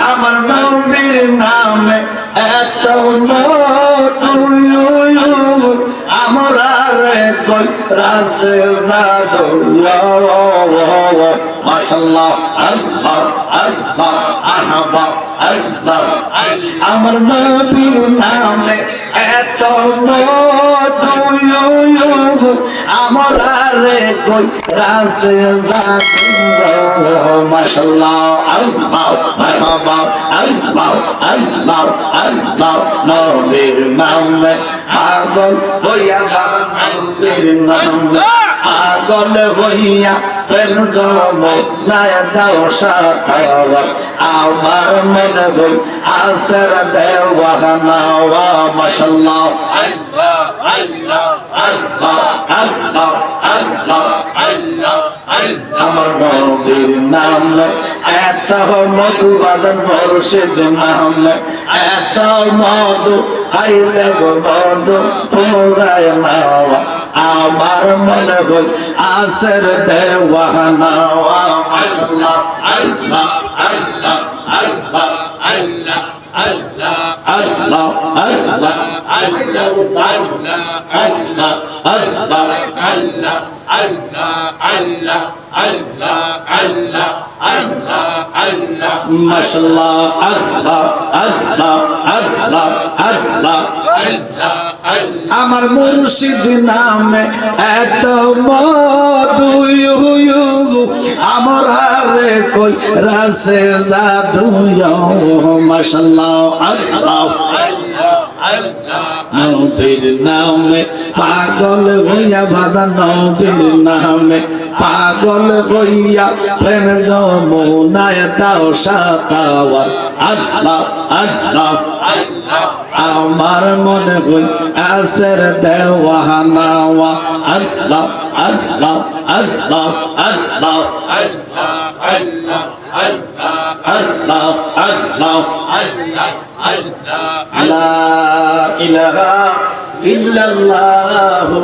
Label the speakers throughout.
Speaker 1: আমার নবীর নামে এত মধু আমরা রে কই রাসে জাদু মাশাআল্লাহ আল্লাহ আল্লাহ আহাবা আল্লাহ আমার নবীর নামে এত মধু আমরা রে কই রাসে জাদু মাশাআল্লাহ আল্লাহ মারহাবা আল্লাহ আল্লাহ আল্লাহ নবীর নামে পাগল হইয়া বাজান নবীর নামে পাগল হইয়া প্রেম যমুনায় দাও সাঁতার আমার মনে হই আসর দেওয়ানা মাশাআল্লাহ আল্লাহ আল্লাহ আল্লাহ আল্লাহ আল্লাহ আল্লাহ আমার নবীর নামে এত মধু বাজান মুর্শিদ নামে এত মধু খাইলে গো মধু পুরায় নাওয়া আমার মনে হই আসর দেওয়ানা মাশাআল্লাহ আল্লাহ আল্লাহ আল্লাহ আল্লাহ আল্লাহ আল্লাহ আল্লাহ আল্লাহ আল্লাহ আল্লাহ আল্লাহ আল্লাহ আল্লাহ আল্লাহ আল্লাহ আল্লাহ আল্লাহ মাশাআল্লাহ আল্লাহ আল্লাহ আল্লাহ আল্লাহ আমার মুর্শিদ নামে এত মধু আমরা রে কই রাসে জাদু মাশাআল্লাহ আল্লাহ নবীর নামে পাগল হইয়া বাজান নবীর নামে পাগল হইয়া প্রেম যমুনায় দাও সাঁতার আল্লাহ আল্লাহ আমার মনে হই আসর দেওয়ানা আল্লাহ আল্লাহ আল্লাহ আল্লাহ আল্লাহ আল্লাহ আল্লাহ লা ইলাহা ইল্লাল্লাহু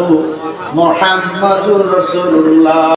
Speaker 1: মুহাম্মাদুর রাসূলুল্লাহ।